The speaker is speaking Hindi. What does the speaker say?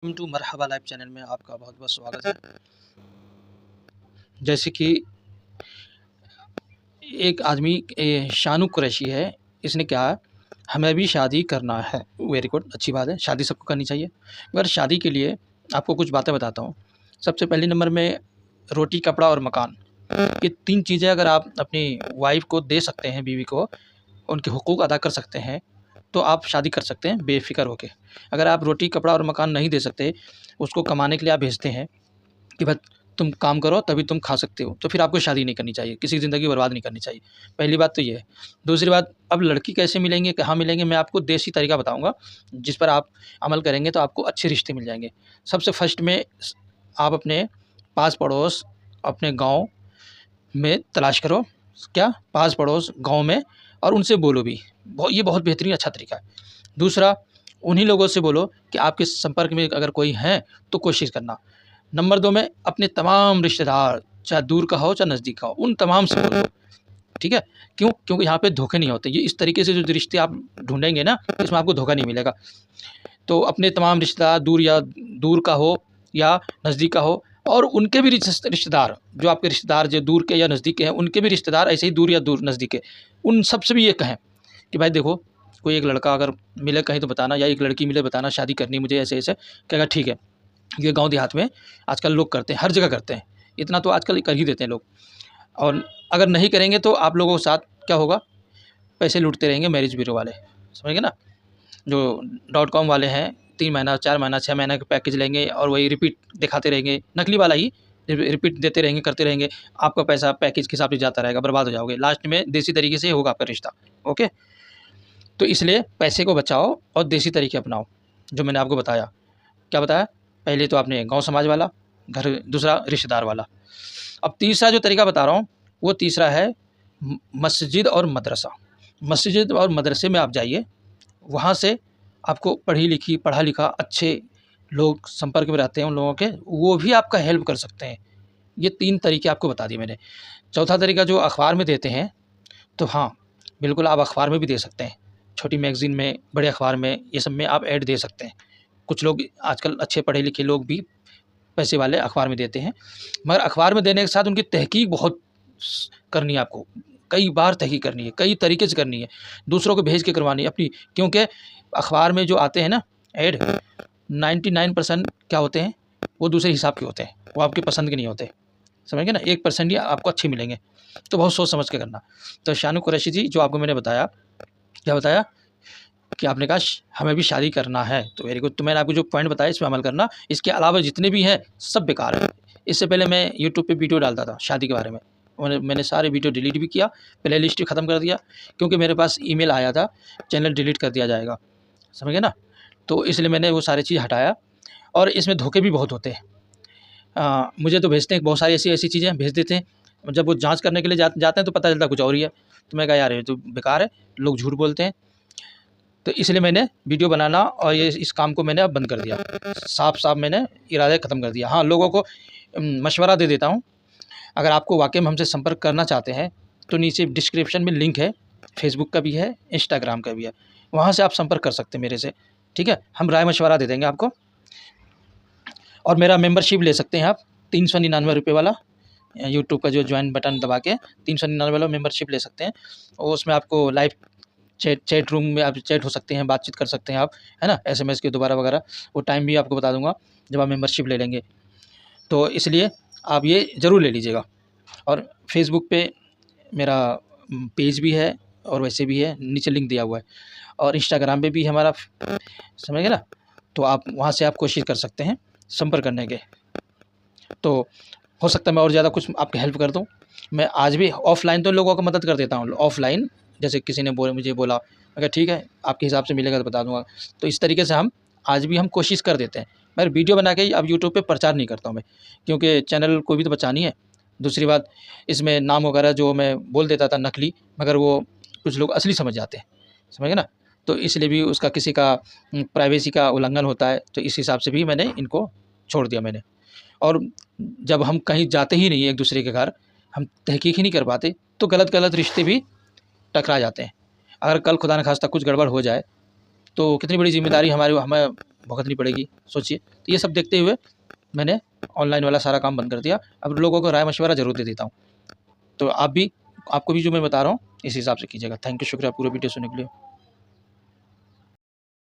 Welcome to Marhaba live channel में आपका बहुत बहुत स्वागत है। जैसे कि एक आदमी शानू कुरैशी है, इसने कहा हमें भी शादी करना है। वेरी गुड, अच्छी बात है, शादी सबको करनी चाहिए। मगर शादी के लिए आपको कुछ बातें बताता हूँ। सबसे पहले नंबर में रोटी, कपड़ा और मकान, ये 3 चीज़ें अगर आप अपनी वाइफ़ को दे सकते हैं, बीवी को उनके हुकूक अदा कर सकते हैं, तो आप शादी कर सकते हैं बेफ़िक्र होके। अगर आप रोटी, कपड़ा और मकान नहीं दे सकते, उसको कमाने के लिए आप भेजते हैं कि भाई तुम काम करो तभी तुम खा सकते हो, तो फिर आपको शादी नहीं करनी चाहिए, किसी की ज़िंदगी बर्बाद नहीं करनी चाहिए। पहली बात तो ये है। दूसरी बात, अब लड़की कैसे मिलेंगे, कहाँ मिलेंगे, मैं आपको देसी तरीका बताऊँगा, जिस पर आप अमल करेंगे तो आपको अच्छे रिश्ते मिल जाएँगे। सबसे फर्स्ट में आप अपने पास-पड़ोस, अपने गाँव में तलाश करो, क्या पास-पड़ोस गाँव में, और उनसे बोलो भी। ये बहुत बेहतरीन अच्छा तरीका है। दूसरा, उन्हीं लोगों से बोलो कि आपके संपर्क में अगर कोई हैं तो कोशिश करना। नंबर 2 में अपने तमाम रिश्तेदार, चाहे दूर का हो चाहे नज़दीक का हो, उन तमाम से बोलो, ठीक है? क्यों? क्योंकि यहाँ पे धोखे नहीं होते। ये इस तरीके से जो रिश्ते आप ढूँढेंगे ना, इसमें आपको धोखा नहीं मिलेगा। तो अपने तमाम रिश्तेदार, दूर का हो या नज़दीक का हो, और उनके भी रिश्तेदार, जो आपके रिश्तेदार जो दूर के या नज़दीक के हैं, उनके भी रिश्तेदार ऐसे ही दूर या नज़दीक के, उन सब से भी ये कहें कि भाई देखो, कोई एक लड़का अगर मिले कहीं तो बताना, या एक लड़की मिले बताना, शादी करनी है मुझे ऐसे-ऐसे। कहेगा ठीक है। ये गाँव देहात में आजकल लोग करते हैं, हर जगह करते हैं। इतना तो आजकल कर ही देते हैं लोग। और अगर नहीं करेंगे तो आप लोगों के साथ क्या होगा, पैसे लूटते रहेंगे मैरिज ब्यूरो वाले, समझ गए ना? जो .com वाले हैं, 3 महीना, 4 महीना, 6 महीने का पैकेज लेंगे और वही रिपीट दिखाते रहेंगे, नकली वाला ही रिपीट देते रहेंगे, करते रहेंगे। आपका पैसा पैकेज के हिसाब से जाता रहेगा, बर्बाद हो जाओगे। लास्ट में देसी तरीके से होगा आपका रिश्ता, ओके? तो इसलिए पैसे को बचाओ और देसी तरीके अपनाओ, जो मैंने आपको बताया। क्या बताया? पहले तो आपने गाँव समाज वाला, घर, दूसरा रिश्तेदार वाला। अब तीसरा जो तरीका बता रहा हूँ, वो तीसरा है मस्जिद और मदरसा। मस्जिद और मदरसे में आप जाइए, वहाँ से आपको पढ़ा लिखा अच्छे लोग संपर्क में रहते हैं, उन लोगों के, वो भी आपका हेल्प कर सकते हैं। ये 3 तरीके आपको बता दिए मैंने। चौथा तरीका जो अखबार में देते हैं, तो हाँ, बिल्कुल आप अखबार में भी दे सकते हैं। छोटी मैगज़ीन में, बड़े अखबार में, ये सब में आप ऐड दे सकते हैं। कुछ लोग आजकल अच्छे पढ़े लिखे लोग भी पैसे वाले अखबार में देते हैं, मगर अखबार में देने के साथ उनकी तहकीक बहुत करनी है आपको। कई बार तहकीक करनी है, कई तरीके से करनी है, दूसरों को भेज के करवानी है अपनी, क्योंकि अखबार में जो आते हैं ना ऐड, 99% क्या होते हैं, वो दूसरे हिसाब के होते हैं, वो आपकी पसंद के नहीं होते, समझ गए ना? 1% ही आपको अच्छे मिलेंगे। तो बहुत सोच समझ के करना। तो शानू कुरैशी जी, जो आपको मैंने बताया, क्या बताया कि आपने कहा हमें भी शादी करना है, तो वेरी गुड। तो मैंने आपको जो पॉइंट बताया, इस पे अमल करना। इसके अलावा जितने भी हैं सब बेकार हैं। इससे पहले मैं यूट्यूब पे वीडियो डालता था शादी के बारे में, मैंने सारे वीडियो डिलीट भी किया, प्ले लिस्ट भी ख़त्म कर दिया, क्योंकि मेरे पास ईमेल आया था चैनल डिलीट कर दिया जाएगा, समझ गए ना? तो इसलिए मैंने वो सारी चीज़ हटाया। और इसमें धोखे भी बहुत होते हैं। मुझे तो भेजते हैं बहुत सारी ऐसी चीज़ें भेज देते हैं, जब वो जाँच करने के लिए जाते हैं तो पता चलता कुछ और ही है। तो मैं कहा यार ये तो बेकार है, लोग झूठ बोलते हैं। तो इसलिए मैंने वीडियो बनाना और ये इस काम को मैंने अब बंद कर दिया, साफ-साफ मैंने इरादा ख़त्म कर दिया। हाँ, लोगों को मशवरा दे देता हूँ, अगर आपको वाक़ई में हमसे संपर्क करना चाहते हैं, तो नीचे डिस्क्रिप्शन में लिंक है, फेसबुक का भी है, इंस्टाग्राम का भी है, वहाँ से आप संपर्क कर सकते हैं मेरे से, ठीक है? हम राय मशवरा दे देंगे आपको। और मेरा मेंबरशिप ले सकते हैं आप, ₹399 वाला, यूट्यूब का जो ज्वाइन बटन दबा के 399 वाला मेंबरशिप ले सकते हैं। और उसमें आपको लाइव चैट रूम में आप चैट हो सकते हैं, बातचीत कर सकते हैं आप, है ना? एसएमएस के दोबारा वगैरह, वो टाइम भी आपको बता दूँगा जब आप मेंबरशिप ले लेंगे। तो इसलिए आप ये ज़रूर ले लीजिएगा। और फेसबुक पे मेरा पेज भी है और वैसे भी है, नीचे लिंक दिया हुआ है। और इंस्टाग्राम पे भी हमारा, समझ गए ना? तो आप वहाँ से आप कोशिश कर सकते हैं संपर्क करने के। तो हो सकता है मैं और ज़्यादा कुछ आपकी हेल्प कर दूँ। मैं आज भी ऑफ़लाइन तो लोगों को मदद कर देता हूँ, ऑफ़लाइन जैसे किसी ने मुझे बोला, मैं कहा ठीक है, आपके हिसाब से मिलेगा तो बता दूँगा। तो इस तरीके से आज भी हम कोशिश कर देते हैं। मगर वीडियो बना के अब यूट्यूब पे प्रचार नहीं करता हूँ मैं, क्योंकि चैनल को भी तो बचानी है। दूसरी बात, इसमें नाम वगैरह जो मैं बोल देता था नकली, मगर वो कुछ लोग असली समझ जाते हैं, समझ गए ना? तो इसलिए भी उसका किसी का प्राइवेसी का उल्लंघन होता है, तो इस हिसाब से भी मैंने इनको छोड़ दिया मैंने। और जब हम कहीं जाते ही नहीं एक-दूसरे के घर, हम तहकीक ही नहीं कर पाते, तो गलत-गलत रिश्ते भी टकरा जाते हैं। अगर कल खुदा न ख़ास्ता कुछ गड़बड़ हो जाए, तो कितनी बड़ी ज़िम्मेदारी हमें भुगतनी पड़ेगी, सोचिए। तो ये सब देखते हुए मैंने ऑनलाइन वाला सारा काम बंद कर दिया। अब लोगों को राय मशवरा ज़रूर दे देता हूँ। तो आपको भी जो मैं बता रहा हूँ इस हिसाब से कीजिएगा। थैंक यू, शुक्रिया पूरा वीडियो सुनने के लिए।